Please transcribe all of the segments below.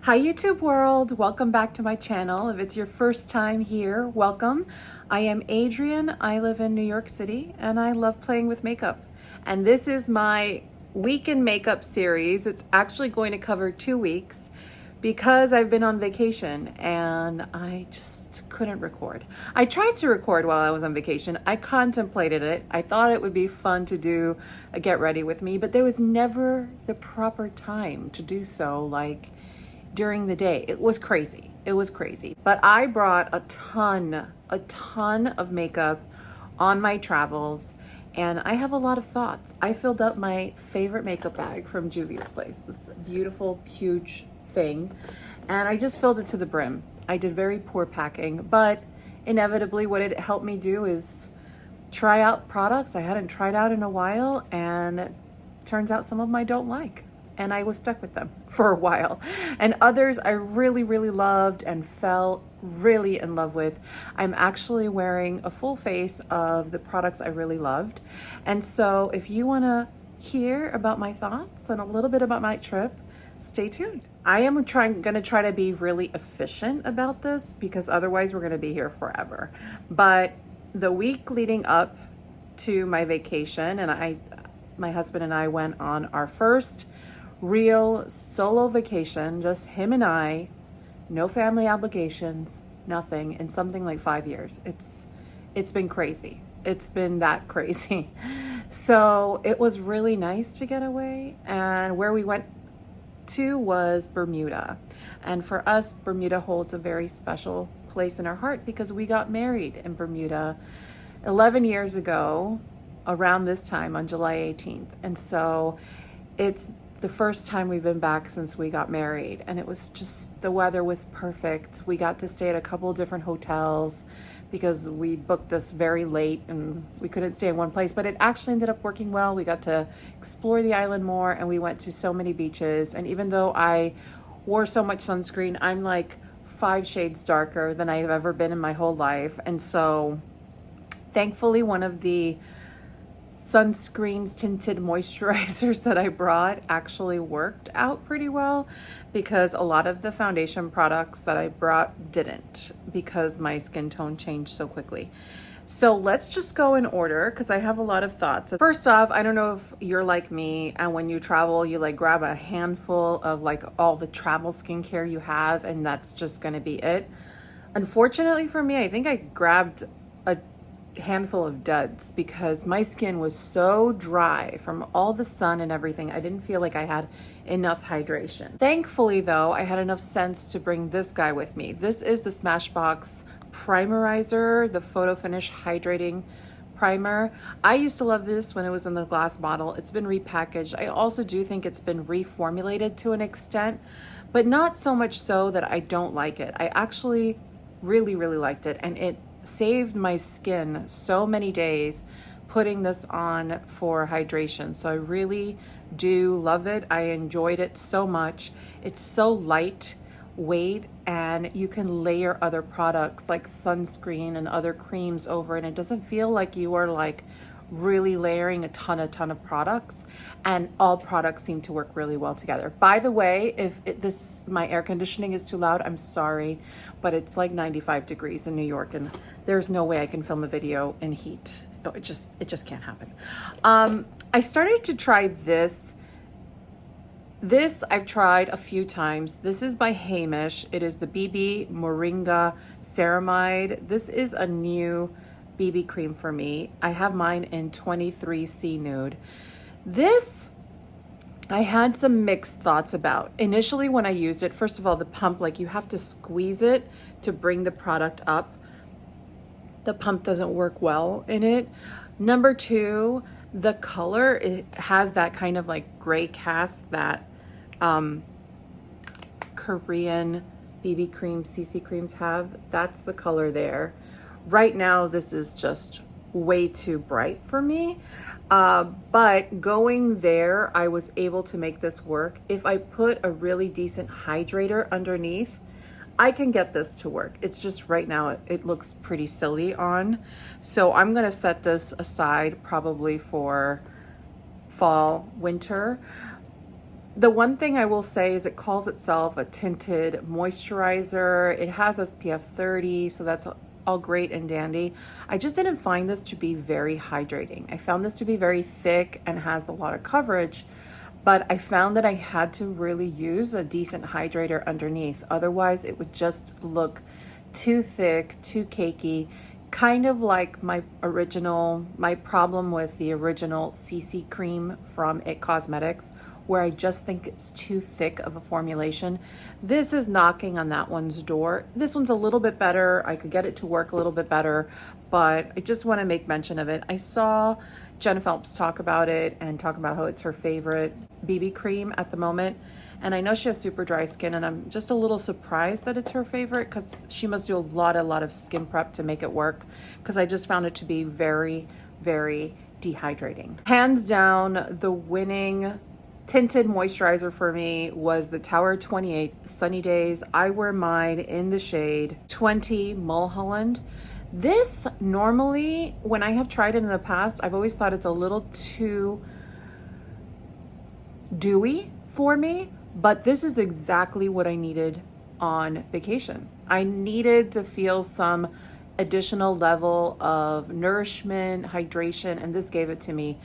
Hi YouTube world, welcome back to my channel. If it's your first time here, welcome. I am Adrienne, I live in New York City and I love playing with makeup. And this is my week in makeup series. It's actually going to cover 2 weeks because I've been on vacation and I just couldn't record. I tried to record while I was on vacation. I contemplated it. I thought it would be fun to do a get ready with me, but there was never the proper time to do so, like during the day. It was crazy. It was crazy. But I brought a ton of makeup on my travels and I have a lot of thoughts. I filled up my favorite makeup bag from Juvia's Place, this beautiful, huge thing, and I just filled it to the brim. I did very poor packing, but inevitably what it helped me do is try out products I hadn't tried out in a while, and it turns out some of them I don't like. And I was stuck with them for a while. And others I really loved and fell really in love with. I'm actually wearing a full face of the products I really loved. And so if you wanna hear about my thoughts and a little bit about my trip, stay tuned. I am gonna try to be really efficient about this because otherwise we're gonna be here forever. But the week leading up to my vacation, and my husband and I went on our first real solo vacation, just him and I, no family obligations, nothing, in something like 5 years. It's been crazy. It's been that crazy. So it was really nice to get away, and where we went to was Bermuda. And for us, Bermuda holds a very special place in our heart because we got married in Bermuda 11 years ago around this time on July 18th. And so it's the first time we've been back since we got married, and it was just, the weather was perfect. We got to stay at a couple different hotels because we booked this very late and we couldn't stay in one place, but it actually ended up working well. We got to explore the island more and we went to so many beaches. And even though I wore so much sunscreen, I'm like 5 shades darker than I've ever been in my whole life. And so thankfully one of the sunscreens, tinted moisturizers that I brought actually worked out pretty well, because a lot of the foundation products that I brought didn't, because my skin tone changed so quickly. So let's just go in order because I have a lot of thoughts. First off, I don't know if you're like me and when you travel you like grab a handful of like all the travel skincare you have and that's just gonna be it. Unfortunately for me, I think I grabbed a handful of duds because my skin was so dry from all the sun and everything. I didn't feel like I had enough hydration. Thankfully though, I had enough sense to bring this guy with me. This is the Smashbox Primerizer, the Photofinish Hydrating Primer. I used to love this when it was in the glass bottle. It's been repackaged. I also do think it's been reformulated to an extent, but not so much so that I don't like it. I actually really liked it, and it saved my skin so many days putting this on for hydration. So I really do love it. I enjoyed it so much. It's so lightweight and you can layer other products like sunscreen and other creams over it. It doesn't feel like you are like really layering a ton of products, and all products seem to work really well together. By the way, if my air conditioning is too loud, I'm sorry, but it's like 95 degrees in New York and there's no way I can film a video in heat. It just can't happen. I started to try this. This I've tried a few times. This is by Heimish. It is the BB Moringa Ceramide. This is a new BB cream for me. I have mine in 23C Nude. This I had some mixed thoughts about. Initially when I used it, first of all, the pump, like you have to squeeze it to bring the product up. The pump doesn't work well in it. Number 2, the color, it has that kind of like gray cast that Korean BB cream, CC creams have. That's the color there. Right now, this is just way too bright for me. But going there, I was able to make this work. If I put a really decent hydrator underneath, I can get this to work. It's just right now, it looks pretty silly on. So I'm gonna set this aside probably for fall, winter. The one thing I will say is it calls itself a tinted moisturizer. It has SPF 30, so that's all great and dandy. I just didn't find this to be very hydrating. I found this to be very thick and has a lot of coverage, but I found that I had to really use a decent hydrator underneath. Otherwise, it would just look too thick, too cakey, kind of like my problem with the original CC cream from It Cosmetics, where I just think it's too thick of a formulation. This is knocking on that one's door. This one's a little bit better. I could get it to work a little bit better, but I just want to make mention of it. I saw Jenna Phelps talk about it and talk about how it's her favorite BB cream at the moment. And I know she has super dry skin, and I'm just a little surprised that it's her favorite, because she must do a lot of skin prep to make it work, because I just found it to be very, very dehydrating. Hands down, the winning tinted moisturizer for me was the Tower 28 Sunny Days. I wear mine in the shade 20 Mulholland. This normally, when I have tried it in the past, I've always thought it's a little too dewy for me, but this is exactly what I needed on vacation. I needed to feel some additional level of nourishment, hydration, and this gave it to me.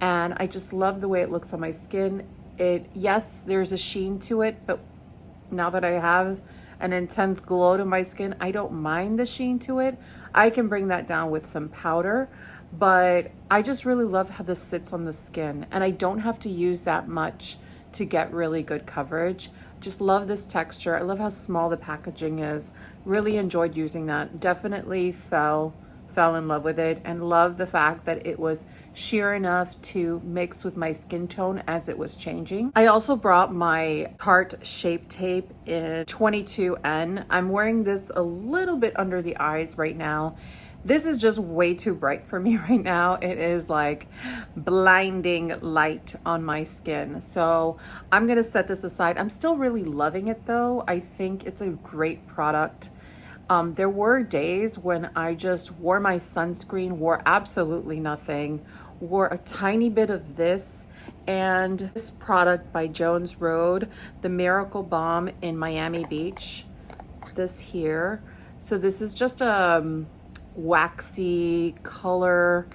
And I just love the way it looks on my skin. Yes, there's a sheen to it, but now that I have an intense glow to my skin, I don't mind the sheen to it. I can bring that down with some powder, but I just really love how this sits on the skin, and I don't have to use that much to get really good coverage. Just love this texture. I love how small the packaging is. Really enjoyed using that. Definitely fell in love with it, and love the fact that it was sheer enough to mix with my skin tone as it was changing. I also brought my Tarte Shape Tape in 22N. I'm wearing this a little bit under the eyes right now. This is just way too bright for me right now. It is like blinding light on my skin. So I'm gonna set this aside. I'm still really loving it though. I think it's a great product. There were days when I just wore my sunscreen, wore absolutely nothing, wore a tiny bit of this, and this product by Jones Road, the Miracle Balm in Miami Beach, this here. So this is just a waxy color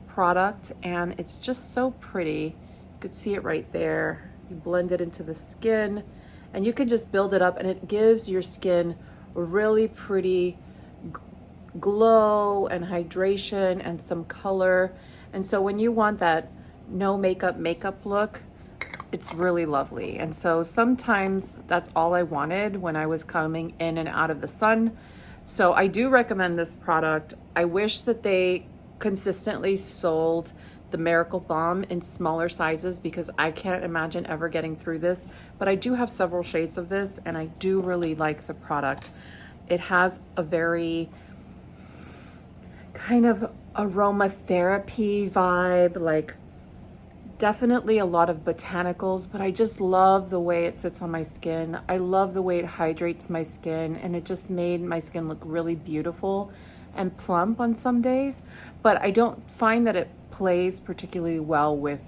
product, and it's just so pretty. You could see it right there. You blend it into the skin, and you can just build it up, and it gives your skin a really pretty glow and hydration and some color. And so when you want that no makeup look, it's really lovely. And so sometimes that's all I wanted when I was coming in and out of the sun. So I do recommend this product. I wish that they consistently sold the Miracle Balm in smaller sizes, because I can't imagine ever getting through this, but I do have several shades of this, and I do really like the product. It has a very kind of aromatherapy vibe, like definitely a lot of botanicals, but I just love the way it sits on my skin. I love the way it hydrates my skin, and it just made my skin look really beautiful and plump on some days. But I don't find that it plays particularly well with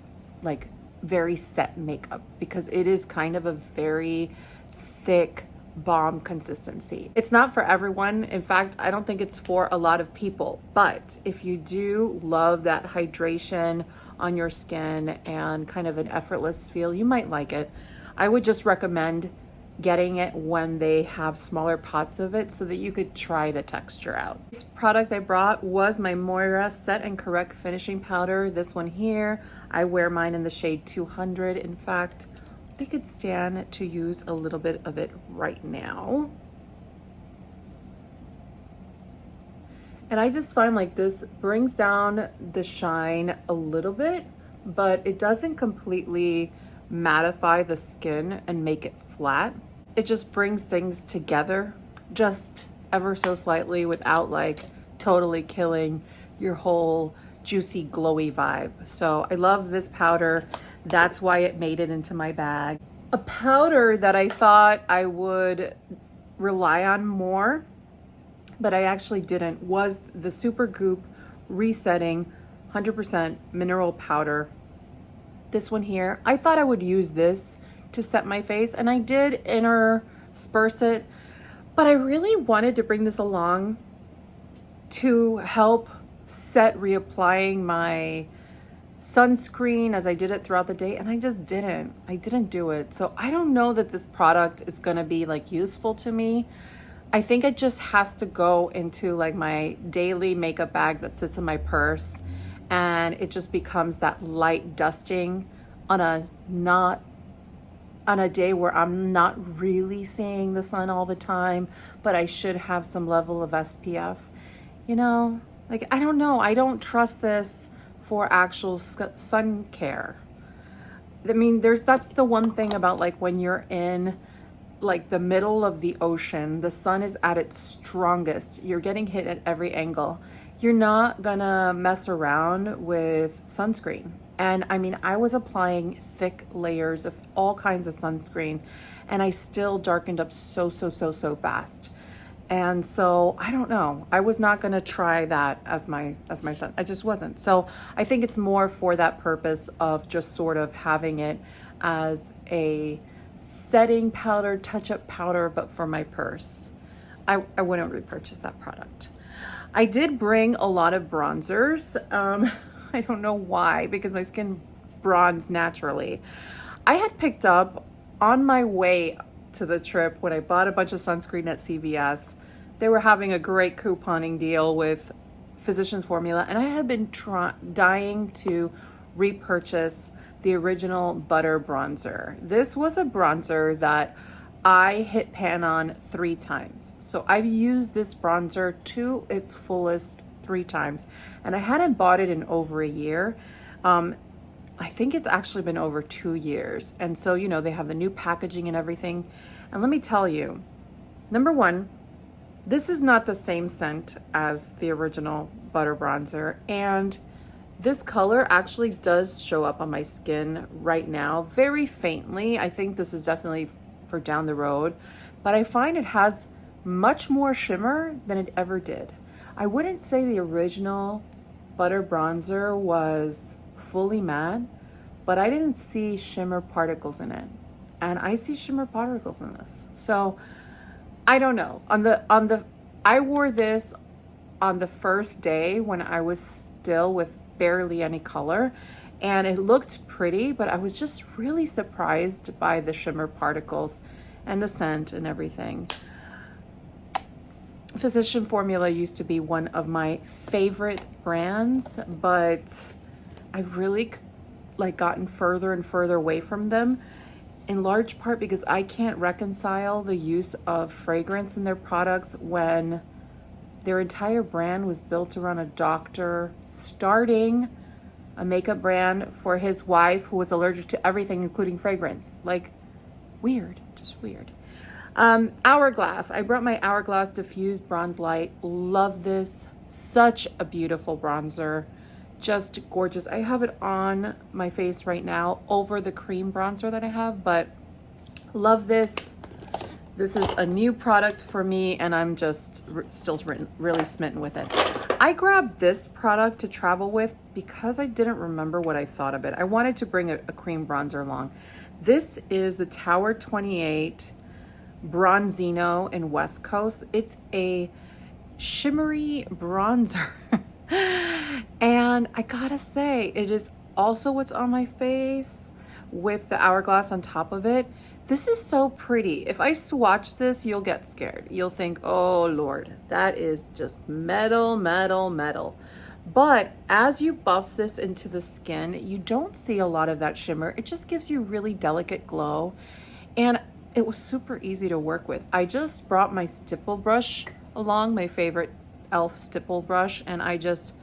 like very set makeup, because it is kind of a very thick balm consistency. It's not for everyone. In fact, I don't think it's for a lot of people, but if you do love that hydration on your skin and kind of an effortless feel, you might like it. I would just recommend getting it when they have smaller pots of it so that you could try the texture out. This product I brought was my Moira Set and Correct Finishing Powder. This one here, I wear mine in the shade 200. In fact, I could stand to use a little bit of it right now. And I just find like this brings down the shine a little bit, but it doesn't completely mattify the skin and make it flat. It just brings things together just ever so slightly without like totally killing your whole juicy glowy vibe. So I love this powder. That's why it made it into my bag. A powder that I thought I would rely on more, but I actually didn't, was the Supergoop Resetting 100% Mineral Powder. This one here, I thought I would use this to set my face, and I did intersperse it, but I really wanted to bring this along to help set reapplying my sunscreen as I did it throughout the day, and I just didn't. I didn't do it. So I don't know that this product is gonna be like useful to me. I think it just has to go into like my daily makeup bag that sits in my purse, and it just becomes that light dusting on a day where I'm not really seeing the sun all the time, but I should have some level of SPF. You know, like, I don't know. I don't trust this for actual sun care. I mean, that's the one thing about like when you're in like the middle of the ocean, the sun is at its strongest. You're getting hit at every angle. You're not gonna mess around with sunscreen. And I mean, I was applying thick layers of all kinds of sunscreen, and I still darkened up so fast. And so I don't know. I was not going to try that as my sun. I just wasn't. So I think it's more for that purpose of just sort of having it as a setting powder, touch-up powder, but for my purse. I wouldn't repurchase that product. I did bring a lot of bronzers. I don't know why, because my skin bronzed naturally. I had picked up on my way to the trip when I bought a bunch of sunscreen at CVS. They were having a great couponing deal with Physicians Formula, and I had been dying to repurchase the original butter bronzer. This was a bronzer that I hit pan on 3 times. So I've used this bronzer to its fullest 3 times, and I hadn't bought it in over a year. I think it's actually been over 2 years. And so, you know, they have the new packaging and everything. And let me tell you, number one, this is not the same scent as the original butter bronzer. And this color actually does show up on my skin right now, very faintly. I think this is definitely for down the road, but I find it has much more shimmer than it ever did. I wouldn't say the original butter bronzer was fully matte, but I didn't see shimmer particles in it, and I see shimmer particles in this. So I don't know. I wore this on the first day when I was still with barely any color, and it looked pretty, but I was just really surprised by the shimmer particles and the scent and everything. Physician Formula used to be one of my favorite brands, but I've really like gotten further and further away from them, in large part because I can't reconcile the use of fragrance in their products when their entire brand was built around a doctor starting a makeup brand for his wife who was allergic to everything, including fragrance. Like, weird, just weird. Hourglass. I brought my Hourglass Diffused Bronze Light. Love this. Such a beautiful bronzer. Just gorgeous. I have it on my face right now over the cream bronzer that I have, but love this. This is a new product for me, and I'm just still really smitten with it. I grabbed this product to travel with because I didn't remember what I thought of it. I wanted to bring a cream bronzer along. This is the Tower 28 Bronzino in West Coast. It's a shimmery bronzer. And I gotta say, it is also what's on my face with the Hourglass on top of it. This is so pretty. If I swatch this, you'll get scared. You'll think, oh Lord, that is just metal, metal, metal. But as you buff this into the skin, you don't see a lot of that shimmer. It just gives you really delicate glow. And it was super easy to work with. I just brought my stipple brush along, my favorite e.l.f. stipple brush, and I just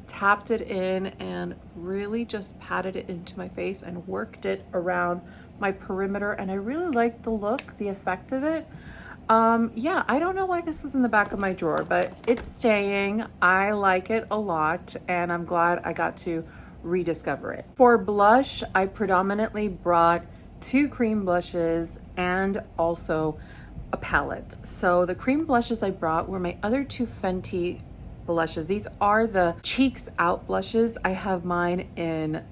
tapped it in and really just patted it into my face and worked it around my perimeter, and I really liked the look, the effect of it. Yeah, I don't know why this was in the back of my drawer, but it's staying. I like it a lot, and I'm glad I got to rediscover it. For blush, I predominantly brought 2 cream blushes and also a palette. So the cream blushes I brought were my other 2 Fenty blushes. These are the Cheeks Out blushes. I have mine in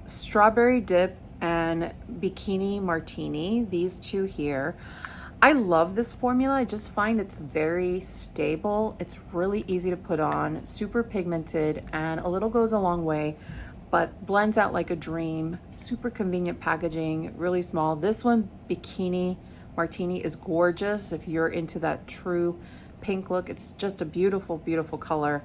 Strawberry Dip and Bikini Martini, these two here. I love this formula. I just find it's very stable. It's really easy to put on, super pigmented, and a little goes a long way, but blends out like a dream. Super convenient packaging, really small. This one, Bikini Martini, is gorgeous if you're into that true pink look. It's just a beautiful, beautiful color.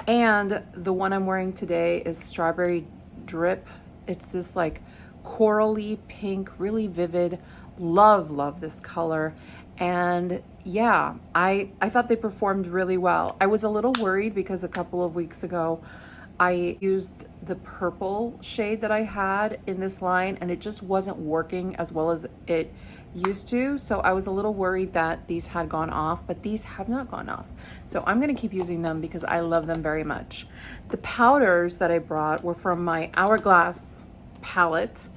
And the one I'm wearing today is Strawberry Drip. It's this like corally pink, really vivid. Love this color. And yeah, I thought they performed really well. I was a little worried because a couple of weeks ago I used the purple shade that I had in this line and it just wasn't working as well as it used to. So I was a little worried that these had gone off, but these have not gone off. So I'm gonna keep using them because I love them very much. The powders that I brought were from my Hourglass palette,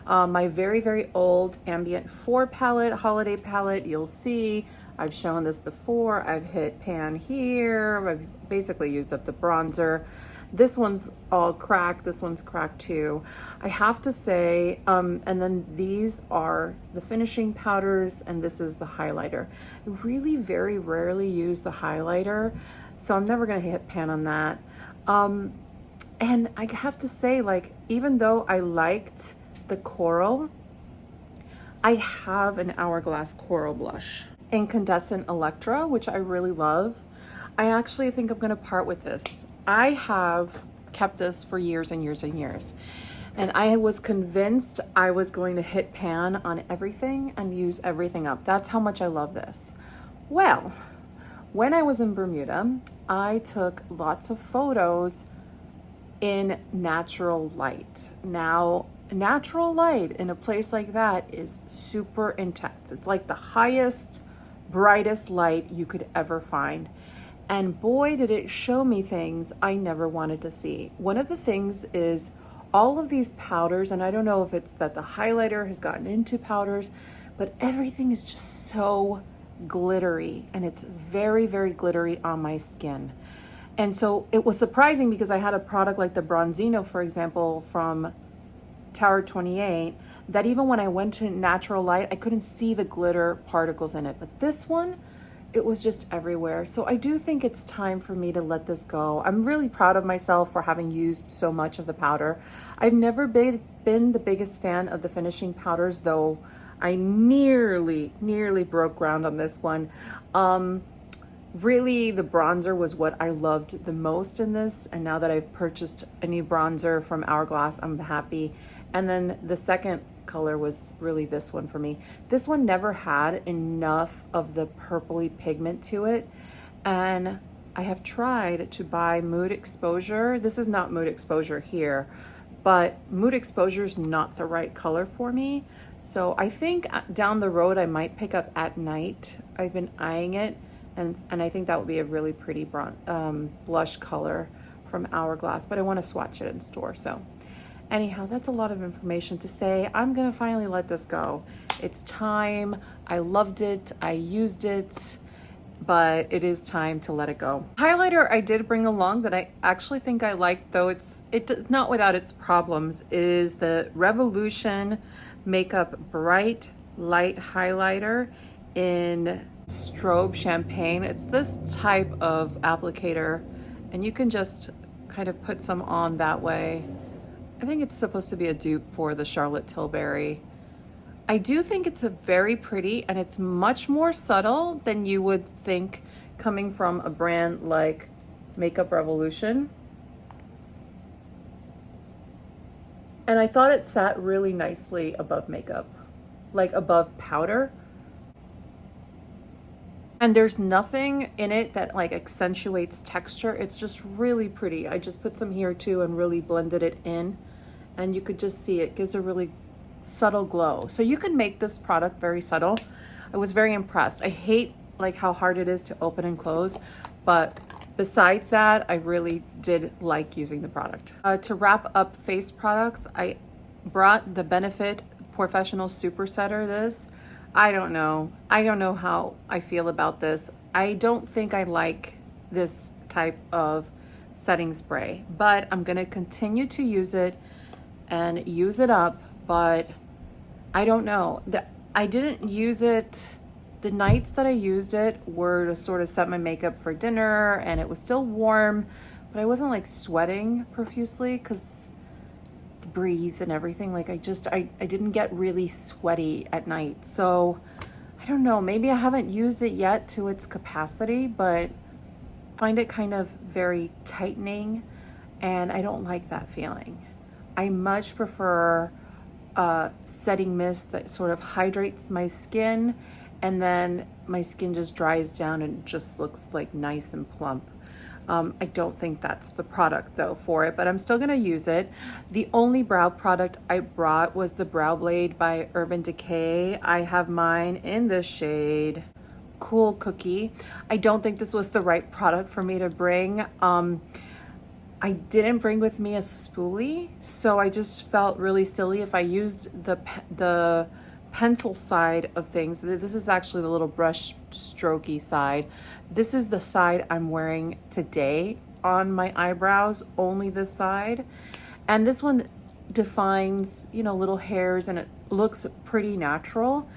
my very old Ambient 4 palette, holiday palette. You'll see I've shown this before. I've hit pan here. I've basically used up the bronzer. This one's all cracked. This one's cracked too. I have to say, and then these are the finishing powders and this is the highlighter. I really very rarely use the highlighter, so I'm never gonna hit pan on that. And I have to say, like, even though I liked the coral, I have an Hourglass coral blush. Incandescent Electra, which I really love. I actually think I'm gonna part with this. I have kept this for years and years and years. And I was convinced I was going to hit pan on everything and use everything up. That's how much I love this. Well, when I was in Bermuda, I took lots of photos in natural light. Now, natural light in a place like that is super intense. It's like the highest, brightest light you could ever find. And boy, did it show me things I never wanted to see. One of the things is all of these powders, and I don't know if it's that the highlighter has gotten into powders, but everything is just so glittery, and it's very glittery on my skin. And so it was surprising because I had a product like the Bronzino, for example, from Tower 28, that even when I went to natural light, I couldn't see the glitter particles in it. But this one, it was just everywhere. So I do think it's time for me to let this go. I'm really proud of myself for having used so much of the powder. I've never been the biggest fan of the finishing powders, though I nearly broke ground on this one. Really, the bronzer was what I loved the most in this, and now that I've purchased a new bronzer from Hourglass, I'm happy. And then the second color was really this one for me. This one never had enough of the purpley pigment to it, and I have tried to buy Mood Exposure. This is not Mood Exposure here, but Mood Exposure is not the right color for me. So I think down the road I might pick up At Night. I've been eyeing it. And I think that would be a really pretty blush color from Hourglass, but I want to swatch it in store. So anyhow, that's a lot of information to say. I'm gonna finally let this go. It's time. I loved it, I used it, but it is time to let it go. Highlighter I did bring along that I actually think I liked, though it's not without its problems, is the Revolution Makeup Bright Light Highlighter in Strobe Champagne. It's this type of applicator, and you can just kind of put some on that way. I think it's supposed to be a dupe for the Charlotte Tilbury. I do think it's a very pretty, and it's much more subtle than you would think coming from a brand like Makeup Revolution. And I thought it sat really nicely above makeup, like above powder. And there's nothing in it that like accentuates texture. It's just really pretty. I just put some here too and really blended it in, and you could just see it gives a really subtle glow. So you can make this product very subtle. I was very impressed. I hate like how hard it is to open and close, but besides that, I really did like using the product. To wrap up face products, I brought the Benefit Porefessional Super Setter. This, I don't know how I feel about this. I don't think I like this type of setting spray, but I'm gonna continue to use it and use it up but I don't know. I didn't use it. The nights that I used it were to sort of set my makeup for dinner, and it was still warm, but I wasn't like sweating profusely because the breeze and everything. Like I didn't get really sweaty at night. So I don't know, maybe I haven't used it yet to its capacity, but I find it kind of very tightening, and I don't like that feeling. I much prefer setting mist that sort of hydrates my skin, and then my skin just dries down and just looks like nice and plump. I don't think that's the product though for it, but I'm still gonna use it. The only brow product I brought was the Brow Blade by Urban Decay. I have mine in the shade Cool Cookie. I don't think this was the right product for me to bring. I didn't bring with me a spoolie, so I just felt really silly if I used the pencil side of things. This is actually the little brush strokey side. This is the side I'm wearing today on my eyebrows, only this side. And this one defines, you know, little hairs, and it looks pretty natural.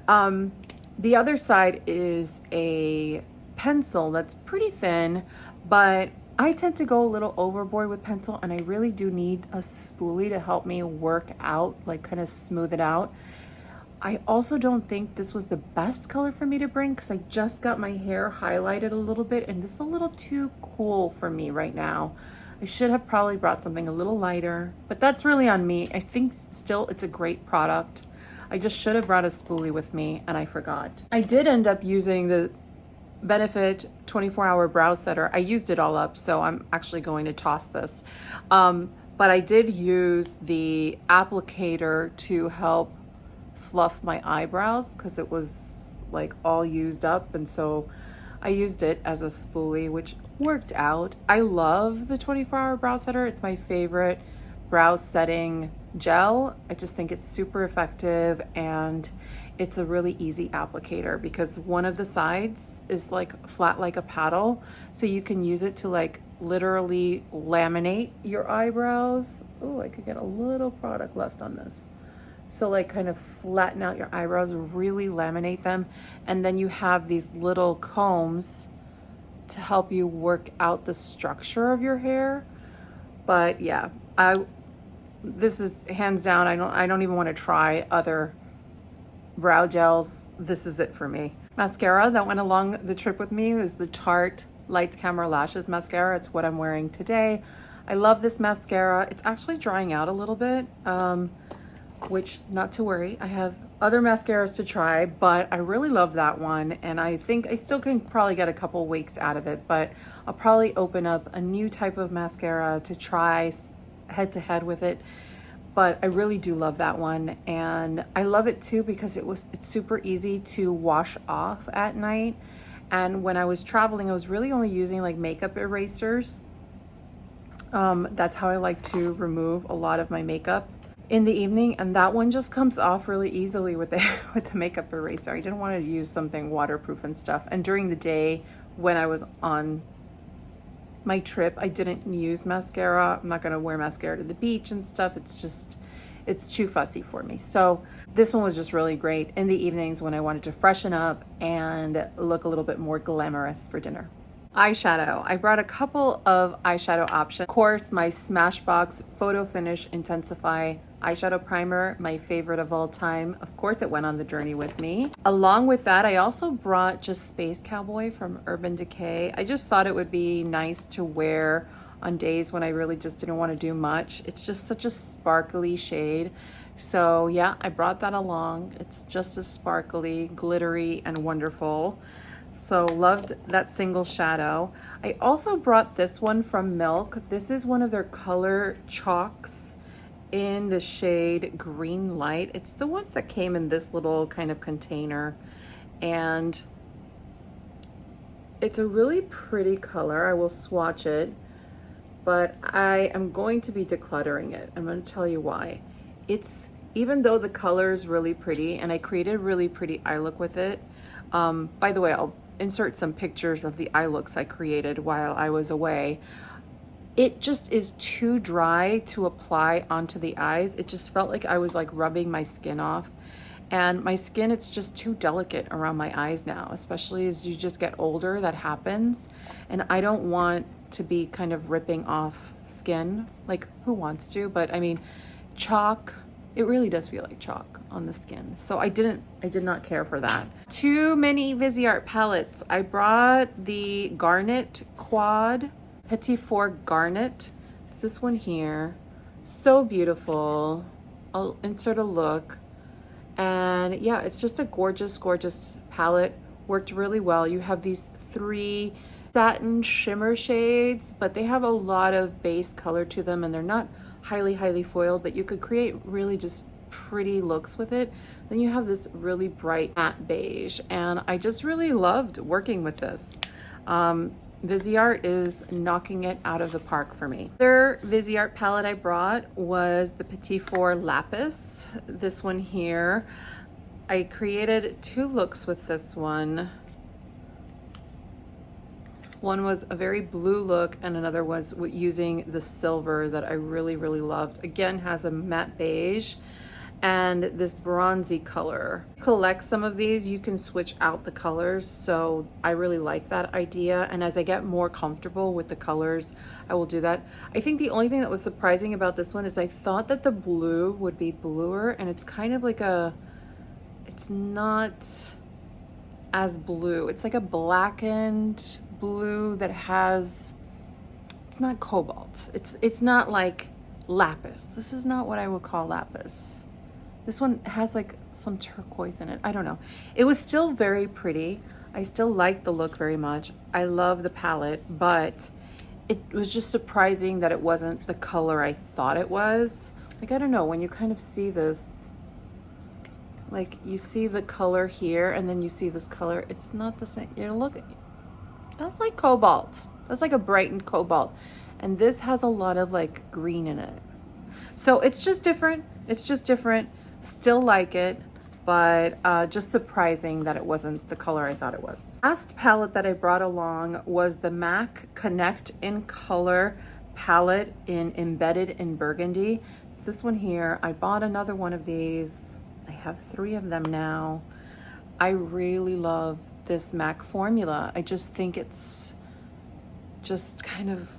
The other side is a pencil that's pretty thin, but I tend to go a little overboard with pencil, and I really do need a spoolie to help me work out, like kind of smooth it out. I also don't think this was the best color for me to bring because I just got my hair highlighted a little bit, and this is a little too cool for me right now. I should have probably brought something a little lighter, but that's really on me. I think still it's a great product. I just should have brought a spoolie with me, and I forgot. I did end up using the Benefit 24-hour brow setter. I used it all up, so I'm actually going to toss this. But I did use the applicator to help fluff my eyebrows because it was like all used up, and so I used it as a spoolie, which worked out. I love the 24-hour brow setter. It's my favorite brow setting gel. I just think it's super effective, and it's a really easy applicator because one of the sides is like flat like a paddle, so you can use it to like literally laminate your eyebrows. Oh, I could get a little product left on this. So like kind of flatten out your eyebrows, really laminate them, and then you have these little combs to help you work out the structure of your hair. But yeah, this is hands down, I don't even want to try other brow gels. This is it for me. Mascara that went along the trip with me was the Tarte Lights Camera Lashes mascara. It's what I'm wearing today. I love this mascara. It's actually drying out a little bit, which, not to worry, I have other mascaras to try, but I really love that one, and I think I still can probably get a couple weeks out of it, but I'll probably open up a new type of mascara to try head to head with it. But I really do love that one, and I love it too because it's super easy to wash off at night. And when I was traveling, I was really only using like makeup erasers. That's how I like to remove a lot of my makeup in the evening, and that one just comes off really easily with the makeup eraser. I didn't want to use something waterproof and stuff. And during the day when I was on my trip, I didn't use mascara. I'm not going to wear mascara to the beach and stuff. It's too fussy for me. So this one was just really great in the evenings when I wanted to freshen up and look a little bit more glamorous for dinner. Eyeshadow. I brought a couple of eyeshadow options. Of course, my Smashbox Photofinish Intensify eyeshadow primer, my favorite of all time. Of course, it went on the journey with me. Along with that, I also brought just Space Cowboy from Urban Decay. I just thought it would be nice to wear on days when I really just didn't want to do much. It's just such a sparkly shade. So yeah, I brought that along. It's just as sparkly, glittery, and wonderful. So loved that single shadow. I also brought this one from Milk. This is one of their color chalks in the shade Green Light. It's the ones that came in this little kind of container, and it's a really pretty color. I will swatch it, but I am going to be decluttering it. I'm going to tell you why. Even though the color is really pretty, and I created a really pretty eye look with it. By the way, I'll insert some pictures of the eye looks I created while I was away. it just is too dry to apply onto the eyes. It just felt like I was like rubbing my skin off. And my skin, it's just too delicate around my eyes now, especially as you just get older, that happens. And I don't want to be kind of ripping off skin. Like, who wants to? But I mean, chalk, it really does feel like chalk on the skin. So I did not care for that. Too many Viseart palettes. I brought the Garnet Quad Petit Four Garnet. It's this one here. So beautiful. I'll insert a look. And yeah, it's just a gorgeous, gorgeous palette. Worked really well. You have these 3 satin shimmer shades, but they have a lot of base color to them, and they're not highly foiled, but you could create really just pretty looks with it. Then you have this really bright matte beige, and I just really loved working with this. Viseart is knocking it out of the park for me. The other Viseart palette I brought was the Petit Four Lapis. This one here. I created 2 looks with this one. One was a very blue look, and another was using the silver that I really loved. Again, has a matte beige and this bronzy color. Collect some of these, you can switch out the colors, so I really like that idea. And as I get more comfortable with the colors, I will do that. I think the only thing that was surprising about this one is I thought that the blue would be bluer, and it's kind of like it's not as blue. It's like a blackened blue that has, it's not cobalt. It's not like lapis. This is not what I would call lapis. This one has like some turquoise in it. I don't know. It was still very pretty. I still like the look very much. I love the palette, but it was just surprising that it wasn't the color I thought it was. Like, I don't know, when you kind of see this, like you see the color here and then you see this color, it's not the same. You're looking, that's like cobalt. That's like a brightened cobalt. And this has a lot of like green in it. So it's just different. It's just different. Still like it, but just surprising that it wasn't the color I thought it was. Last palette that I brought along was the MAC Connect in Color palette in Embedded in Burgundy. It's this one here. I bought another one of these. I have 3 of them now. I really love this MAC formula. I just think it's just kind of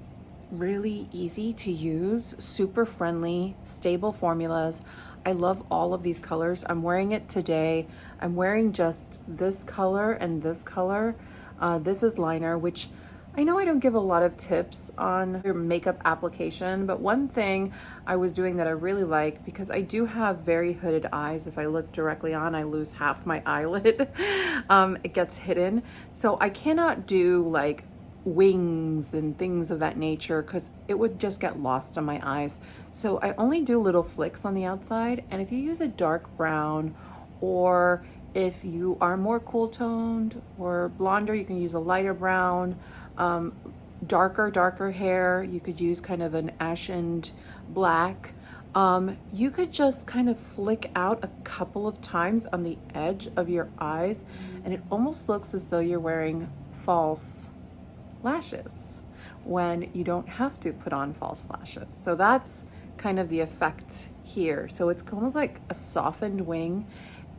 really easy to use, super friendly, stable formulas. I love all of these colors. I'm wearing it today. I'm wearing just this color and this color. This is liner, which I know I don't give a lot of tips on your makeup application, but one thing I was doing that I really like, because I do have very hooded eyes. If I look directly on, I lose half my eyelid. It gets hidden. So I cannot do like wings and things of that nature because it would just get lost on my eyes. So I only do little flicks on the outside, and if you use a dark brown, or if you are more cool toned or blonder, you can use a lighter brown. Darker hair, you could use kind of an ashened black. You could just kind of flick out a couple of times on the edge of your eyes, and it almost looks as though you're wearing false lashes when you don't have to put on false lashes. So that's kind of the effect here. So it's almost like a softened wing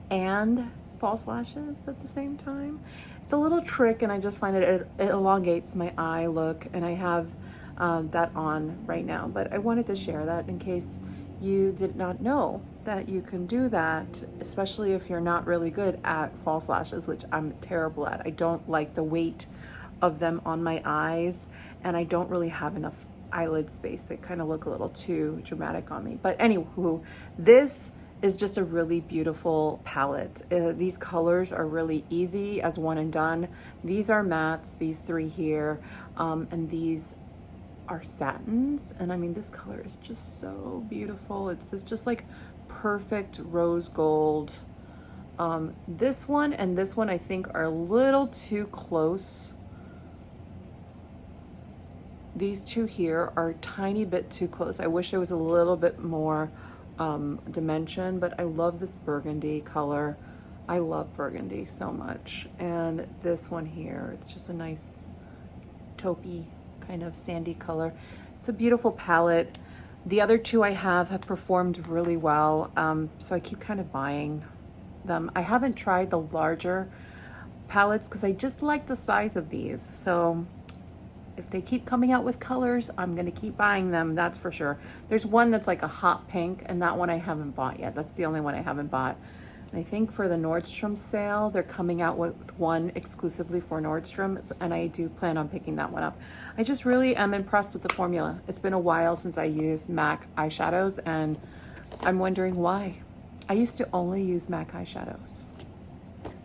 and false lashes at the same time. It's a little trick, and I just find it elongates my eye look, and I have that on right now. But I wanted to share that in case you did not know that you can do that, especially if you're not really good at false lashes, which I'm terrible at. I don't like the weight of them on my eyes, and I don't really have enough eyelid space. They kind of look a little too dramatic on me. But anywho, this is just a really beautiful palette. These colors are really easy as one and done. These are mattes, these 3 here, and these are satins. And I mean, this color is just so beautiful. It's this just like perfect rose gold. This one and this one I think are a little too close. These 2 here are a tiny bit too close. I wish there was a little bit more dimension, but I love this burgundy color. I love burgundy so much. And this one here, it's just a nice taupey kind of sandy color. It's a beautiful palette. The other two I have performed really well, so I keep kind of buying them. I haven't tried the larger palettes because I just like the size of these. So if they keep coming out with colors, I'm gonna keep buying them, that's for sure. There's one that's like a hot pink, and that one I haven't bought yet. That's the only one I haven't bought. And I think for the Nordstrom sale, they're coming out with one exclusively for Nordstrom, and I do plan on picking that one up. I just really am impressed with the formula. It's been a while since I used MAC eyeshadows, and I'm wondering why. I used to only use MAC eyeshadows.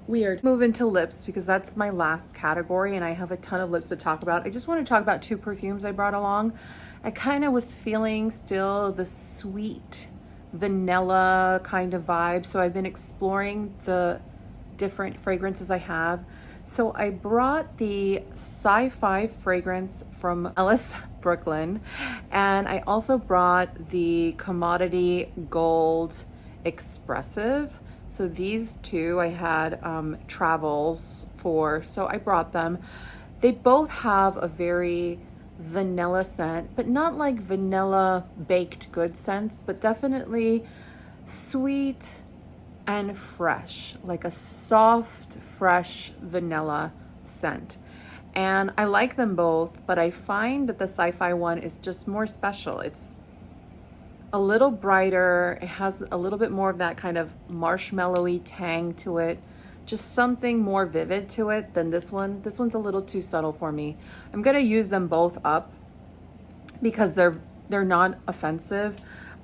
Weird. Move into lips because that's my last category, and I have a ton of lips to talk about. I just want to talk about two perfumes I brought along. I kind of was feeling still the sweet vanilla kind of vibe, so I've been exploring the different fragrances I have. So I brought the Sci-Fi fragrance from Ellis Brooklyn, and I also brought the Commodity Gold Expressive. So these two I had travels for, so I brought them. They both have a very vanilla scent, but not like vanilla baked good scents, but definitely sweet and fresh, like a soft, fresh vanilla scent. And I like them both, but I find that the Sci-Fi one is just more special. It's a little brighter. It has a little bit more of that kind of marshmallowy tang to it. Just something more vivid to it than this one. This one's a little too subtle for me. I'm gonna use them both up because they're not offensive,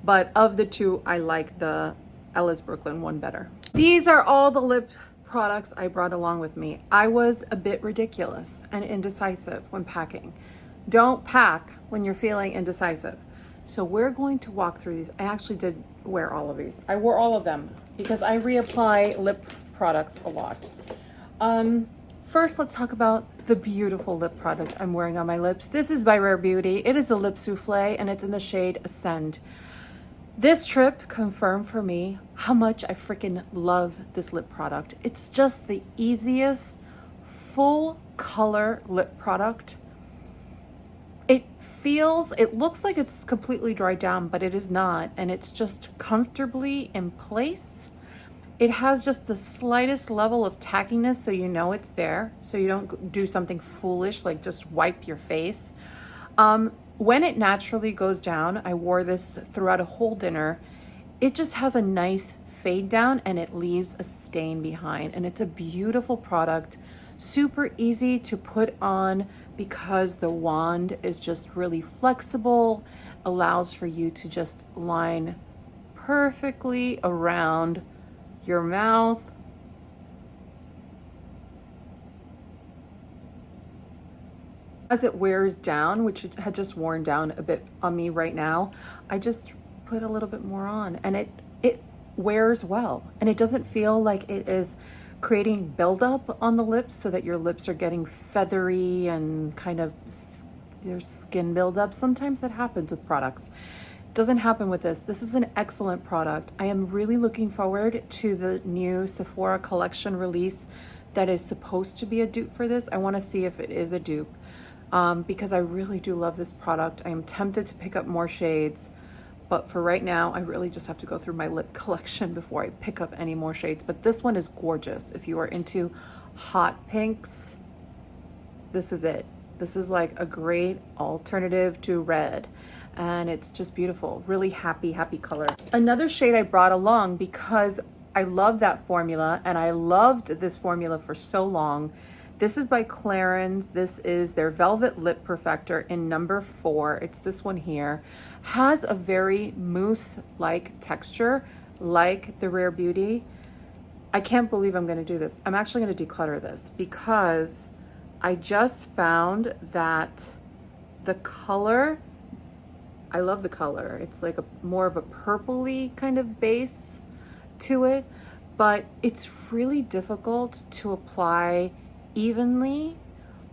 but of the two, I like the Ellis Brooklyn one better. These are all the lip products I brought along with me. I was a bit ridiculous and indecisive when packing. Don't pack when you're feeling indecisive. So we're going to walk through these. I actually did wear all of these. I wore all of them because I reapply lip products a lot. First, let's talk about the beautiful lip product I'm wearing on my lips. This is by Rare Beauty. It is a lip souffle, and it's in the shade Ascend. This trip confirmed for me how much I freaking love this lip product. It's just the easiest full color lip product. It looks like it's completely dried down, but it is not, and it's just comfortably in place. It has just the slightest level of tackiness, so you know it's there, so you don't do something foolish like just wipe your face. When it naturally goes down, I wore this throughout a whole dinner. It just has a nice fade down, and it leaves a stain behind, and it's a beautiful product. Super easy to put on because the wand is just really flexible, allows for you to just line perfectly around your mouth. As it wears down, which it had just worn down a bit on me right now, I just put a little bit more on, and it wears well, and it doesn't feel like it is creating buildup on the lips so that your lips are getting feathery and kind of there's skin buildup. Sometimes that happens with products. It doesn't happen with this. This is an excellent product. I am really looking forward to the new Sephora collection release that is supposed to be a dupe for this. I want to see if it is a dupe because I really do love this product. I am tempted to pick up more shades, but for right now, I really just have to go through my lip collection before I pick up any more shades. But this one is gorgeous. If you are into hot pinks, this is it. This is like a great alternative to red. And it's just beautiful. Really happy, happy color. Another shade I brought along because I love that formula, and I loved this formula for so long. This is by Clarins. This is their Velvet Lip Perfector in number 4. It's this one here. Has a very mousse-like texture, like the Rare Beauty. I can't believe I'm gonna do this. I'm actually gonna declutter this because I just found that the color, I love the color. It's like more of a purpley kind of base to it, but it's really difficult to apply evenly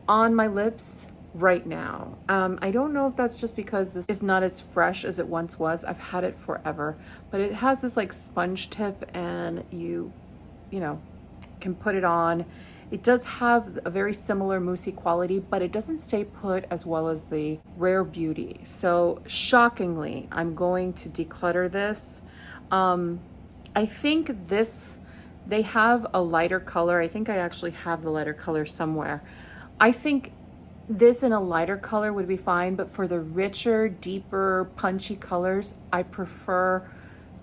on my lips right now. I don't know if that's just because this is not as fresh as it once was. I've had it forever, but it has this like sponge tip, and you know, can put it on. It does have a very similar moussey quality, but it doesn't stay put as well as the Rare Beauty. So shockingly, I'm going to declutter this. I think this, they have a lighter color. I think I actually have the lighter color somewhere. I think this in a lighter color would be fine, but for the richer, deeper, punchy colors, I prefer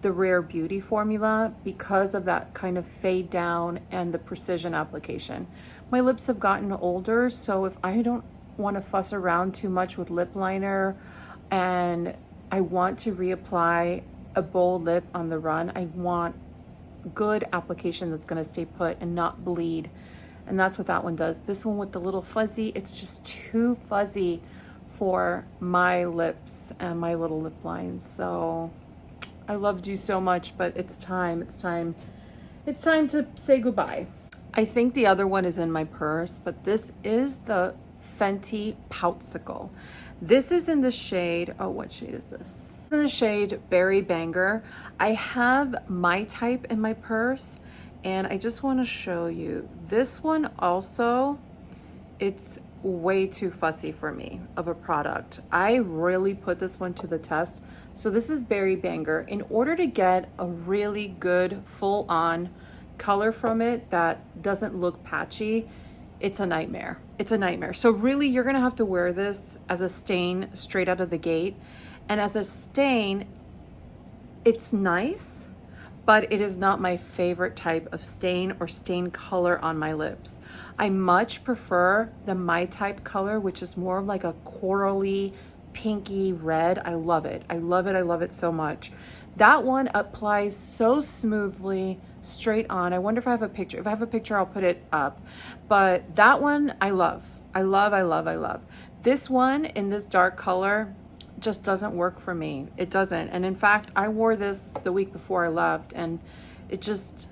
the Rare Beauty formula because of that kind of fade down and the precision application. My lips have gotten older, so if I don't want to fuss around too much with lip liner and I want to reapply a bold lip on the run, I want good application that's going to stay put and not bleed. And that's what that one does. This one with the little fuzzy, it's just too fuzzy for my lips and my little lip lines. So I loved you so much, but it's time to say goodbye. I think the other one is in my purse, but this is the Fenty Poutsicle. This is in the shade, oh, what shade is this? In the shade Berry Banger. I have my type in my purse, and I just want to show you. This one also, it's way too fussy for me of a product. I really put this one to the test. So this is Berry Banger. In order to get a really good full-on color from it that doesn't look patchy, it's a nightmare. It's a nightmare. So really, you're gonna have to wear this as a stain straight out of the gate. And as a stain, it's nice, but it is not my favorite type of stain or stain color on my lips. I much prefer the My Type color, which is more like a corally, pinky red. I love it. I love it. I love it so much. That one applies so smoothly, straight on. I wonder if I have a picture. If I have a picture, I'll put it up. But that one, I love. I love, I love, I love. This one in this dark color just doesn't work for me. It doesn't. And in fact, I wore this the week before I left, and it just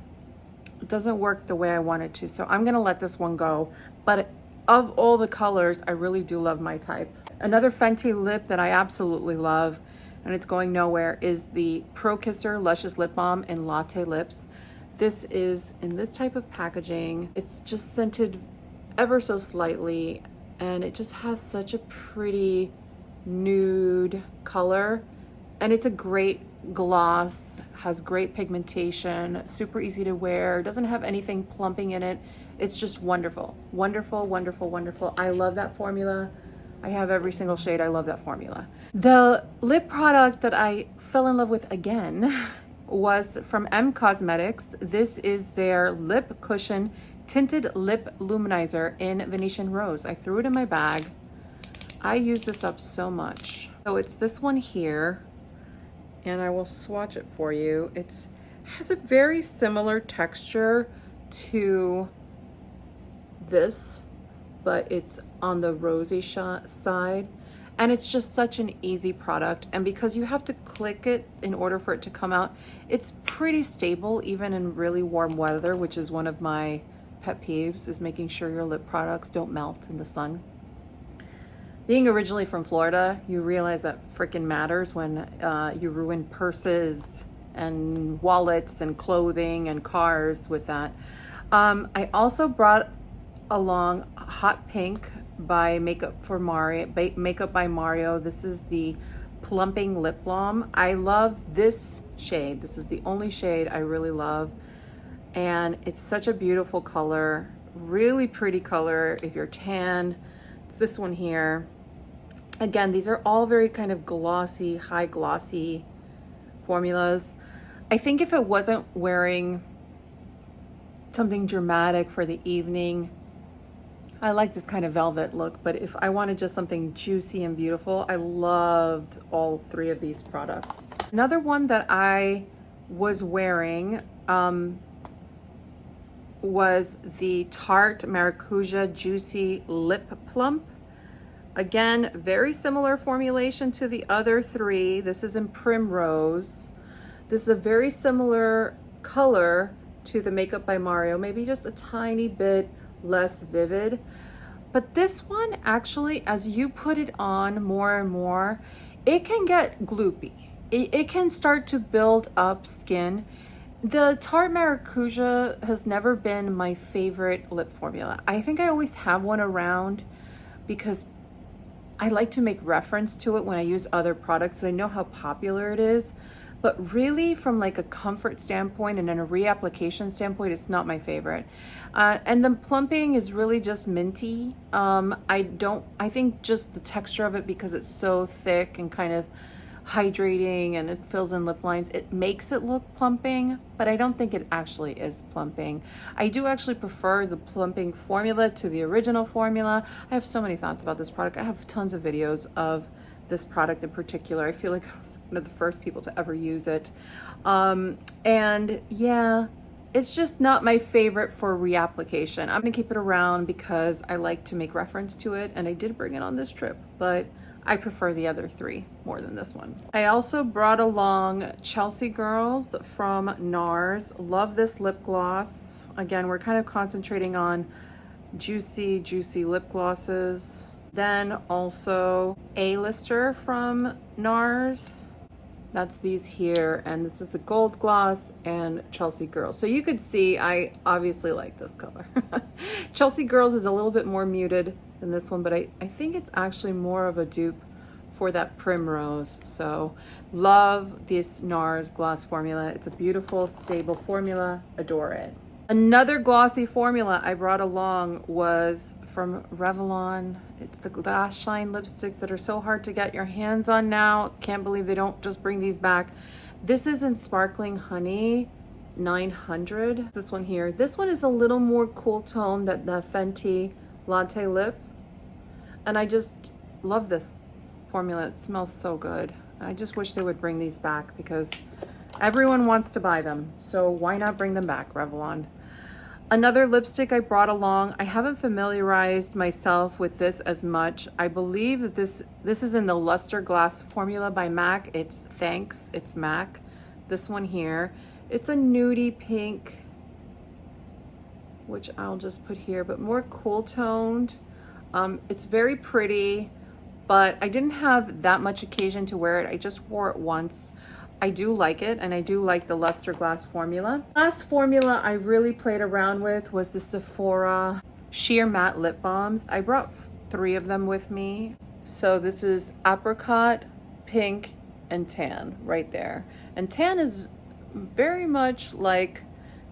doesn't work the way I want it to. So I'm gonna let this one go. But of all the colors, I really do love My Type. Another Fenty lip that I absolutely love, and it's going nowhere, is the Pro Kisser Luscious Lip Balm in Latte Lips. This is in this type of packaging. It's just scented ever so slightly, and it just has such a pretty nude color, and it's a great gloss, has great pigmentation, super easy to wear, doesn't have anything plumping in it. It's just wonderful, wonderful, wonderful, wonderful. I love that formula. I have every single shade. I love that formula. The lip product that I fell in love with again was from M Cosmetics. This is their Lip Cushion Tinted Lip Luminizer in Venetian Rose. I threw it in my bag. I use this up so much. So it's this one here, and I will swatch it for you. It has a very similar texture to this, but it's on the rosy side. And it's just such an easy product. And because you have to click it in order for it to come out, it's pretty stable even in really warm weather, which is one of my pet peeves, is making sure your lip products don't melt in the sun. Being originally from Florida, you realize that freaking matters when you ruin purses and wallets and clothing and cars with that. I also brought along Hot Pink by Makeup by Mario. This is the Plumping Lip Balm. I love this shade. This is the only shade I really love. And it's such a beautiful color, really pretty color if you're tan. It's this one here. Again, these are all very kind of glossy, high glossy formulas. I think if it wasn't wearing something dramatic for the evening, I like this kind of velvet look, but if I wanted just something juicy and beautiful, I loved all three of these products. Another one that I was wearing was the Tarte Maracuja Juicy Lip Plump. Again, very similar formulation to the other three. This is in Primrose. This is a very similar color to the Makeup by Mario, maybe just a tiny bit less vivid. But this one actually, as you put it on more and more, it can get gloopy. It can start to build up skin. The Tarte Maracuja has never been my favorite lip formula. I think I always have one around because I like to make reference to it when I use other products. I know how popular it is, but really from like a comfort standpoint and then a reapplication standpoint, it's not my favorite. And the plumping is really just minty. I think just the texture of it, because it's so thick and kind of hydrating and it fills in lip lines, it makes it look plumping, but I don't think it actually is plumping. I do actually prefer the plumping formula to the original formula. I have so many thoughts about this product. I have tons of videos of this product in particular. I feel like I was one of the first people to ever use it. And yeah, it's just not my favorite for reapplication. I'm gonna keep it around because I like to make reference to it, and I did bring it on this trip, but I prefer the other three more than this one. I also brought along Chelsea Girls from NARS. Love this lip gloss. Again, we're kind of concentrating on juicy lip glosses. Then also A-lister from NARS. That's these here, and this is the Gold Gloss and Chelsea Girls. So you could see I obviously like this color. Chelsea Girls is a little bit more muted than this one, but I think it's actually more of a dupe for that Primrose. So love this NARS gloss formula. It's a beautiful, stable formula. Adore it. Another glossy formula I brought along was from Revlon. It's the Glass Shine lipsticks that are so hard to get your hands on now. Can't believe they don't just bring these back. This is in Sparkling Honey 900. This one here. This one is a little more cool tone than the Fenty Latte Lip. And I just love this formula. It smells so good. I just wish they would bring these back because everyone wants to buy them. So why not bring them back, Revlon? Another lipstick I brought along. I haven't familiarized myself with this as much. I believe that this is in the Luster Glass formula by MAC. It's Thanks, it's MAC. This one here. It's a nudie pink, which I'll just put here, but more cool toned. It's very pretty, but I didn't have that much occasion to wear it. I just wore it once. I do like it, and I do like the Luster Glass formula. Last formula I really played around with was the Sephora Sheer Matte Lip Balms. I brought 3 of them with me. So this is apricot, pink, and tan right there. And tan is very much like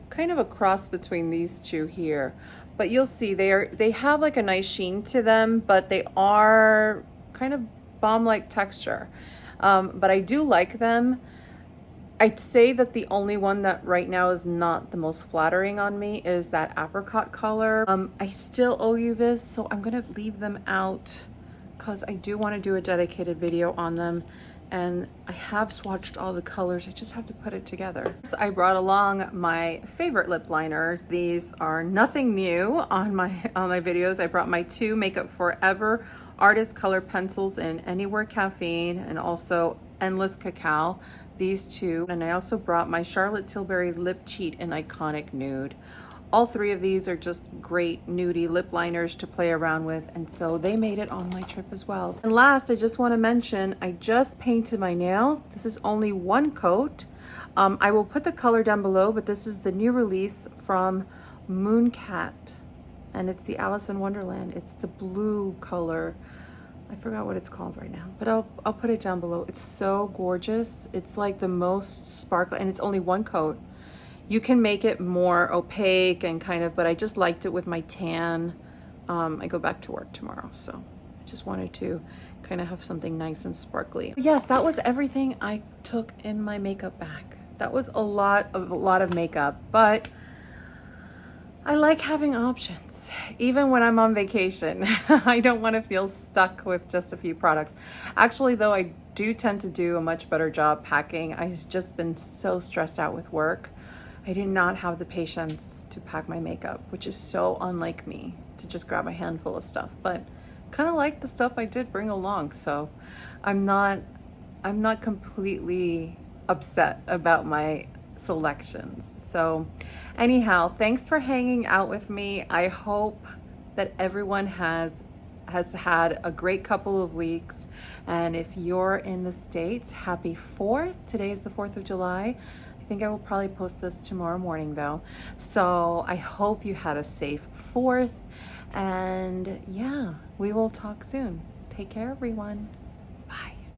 kind of a cross between these two here. But you'll see they have like a nice sheen to them, but they are kind of balm-like texture. But I do like them. I'd say that the only one that right now is not the most flattering on me is that apricot color. I still owe you this, so I'm gonna leave them out because I do want to do a dedicated video on them. And I have swatched all the colors. I just have to put it together. So I brought along my favorite lip liners. These are nothing new on my videos. I brought my 2 Makeup Forever Artist Color Pencils in Anywhere Caffeine and also Endless Cacao. These 2. And I also brought my Charlotte Tilbury Lip Cheat in Iconic Nude. All 3 of these are just great nudie lip liners to play around with, and so they made it on my trip as well. And last, I just want to mention, I just painted my nails. This is only 1 coat. I will put the color down below, but this is the new release from Mooncat, and it's the Alice in Wonderland. It's the blue color. I forgot what it's called right now, but I'll put it down below. It's so gorgeous. It's like the most sparkly, and it's only 1 coat. You can make it more opaque and kind of, but I just liked it with my tan. I go back to work tomorrow, so I just wanted to kind of have something nice and sparkly. Yes, that was everything I took in my makeup bag. That was a lot of makeup, but I like having options. Even when I'm on vacation, I don't want to feel stuck with just a few products. Actually, though, I do tend to do a much better job packing. I've just been so stressed out with work. I did not have the patience to pack my makeup, which is so unlike me to just grab a handful of stuff, but kind of like the stuff I did bring along. So I'm not completely upset about my selections. So anyhow, thanks for hanging out with me. I hope that everyone has had a great couple of weeks. And if you're in the States, happy 4th. Today is the 4th of July. I think I will probably post this tomorrow morning though. So I hope you had a safe 4th. And yeah, we will talk soon. Take care, everyone.